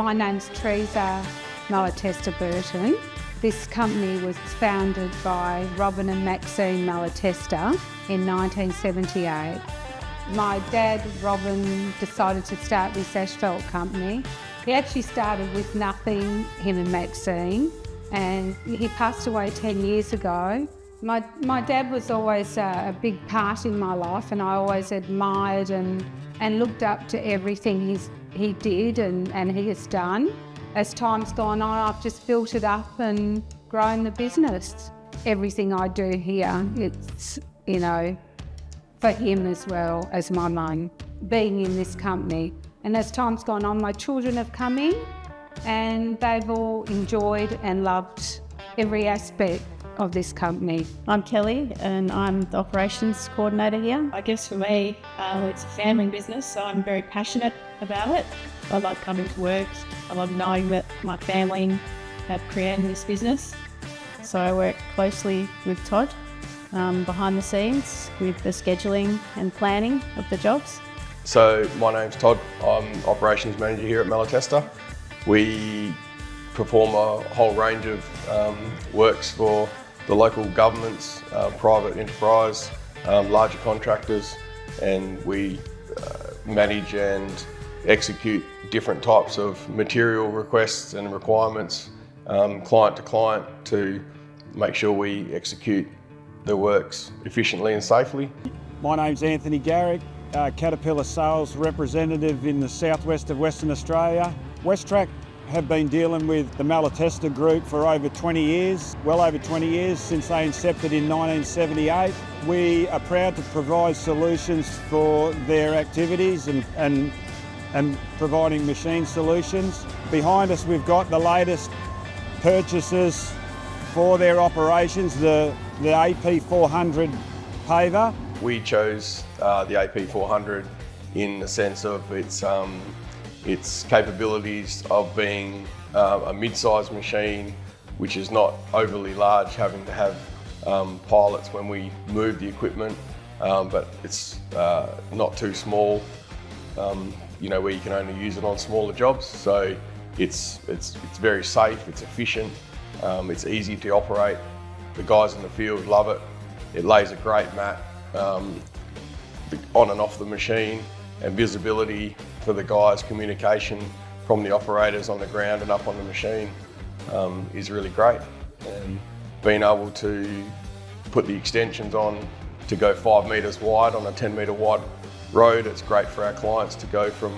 My name's Teresa Malatesta Burton. This company was founded by Robin and Maxine Malatesta in 1978. My dad, Robin, decided to start this asphalt company. He actually started with nothing, him and Maxine, and he passed away 10 years ago. My dad was always a big part in my life, and I always admired and looked up to everything he did and he has done. As time's gone on, I've just built it up and grown the business. Everything I do here, it's, for him as well as my mum, being in this company. And as time's gone on, my children have come in and they've all enjoyed and loved every aspect of this company. I'm Kelly and I'm the operations coordinator here. I guess for me, it's a family business, so I'm very passionate about it. I like coming to work. I love knowing that my family have created this business. So I work closely with Todd behind the scenes with the scheduling and planning of the jobs. So my name's Todd. I'm operations manager here at Malatesta. We perform a whole range of works for the local governments, private enterprise, larger contractors, and we manage and execute different types of material requests and requirements, client to client, to make sure we execute the works efficiently and safely. My name's Anthony Garrick, Caterpillar sales representative in the southwest of Western Australia. WesTrac have been dealing with the Malatesta Group for over 20 years, well over 20 years, since they incepted in 1978. We are proud to provide solutions for their activities and providing machine solutions. Behind us we've got the latest purchases for their operations, the AP400 Paver. We chose the AP400 in the sense of its capabilities of being a mid-sized machine, which is not overly large, having to have pilots when we move the equipment, but it's not too small, where you can only use it on smaller jobs. So it's very safe, it's efficient, it's easy to operate. The guys in the field love it. It lays a great mat on and off the machine, and visibility for the guys, communication from the operators on the ground and up on the machine is really great. And being able to put the extensions on to go 5 metres wide on a 10 metre wide road, it's great for our clients to go from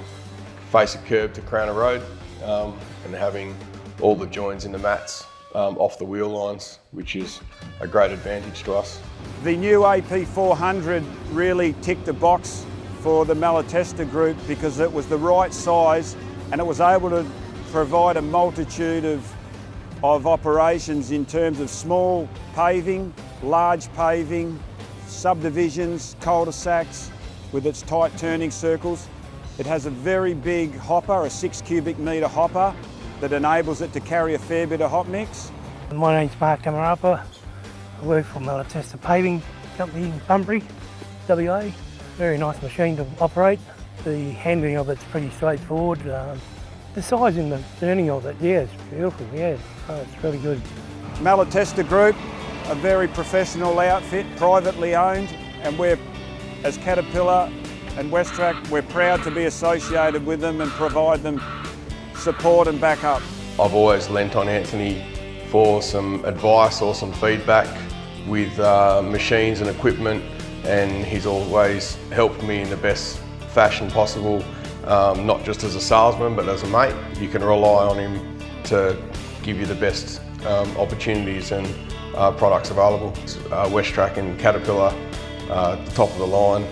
face of curb to crown of road, and having all the joins in the mats off the wheel lines, which is a great advantage to us. The new AP400 really ticked the box for the Malatesta Group because it was the right size and it was able to provide a multitude of operations in terms of small paving, large paving, subdivisions, cul-de-sacs with its tight turning circles. It has a very big hopper, a 6 cubic metre hopper, that enables it to carry a fair bit of hot mix. My name's Mark Tamarapa. I work for Malatesta Paving company in Bunbury, WA. Very nice machine to operate. The handling of it's pretty straightforward. The size and the turning of it, yeah, it's beautiful, yeah. It's really good. Malatesta Group, a very professional outfit, privately owned, and we're, as Caterpillar and WesTrac, we're proud to be associated with them and provide them support and backup. I've always lent on Anthony for some advice or some feedback with machines and equipment, and he's always helped me in the best fashion possible, not just as a salesman but as a mate. You can rely on him to give you the best opportunities and products available. WesTrac and Caterpillar, top of the line.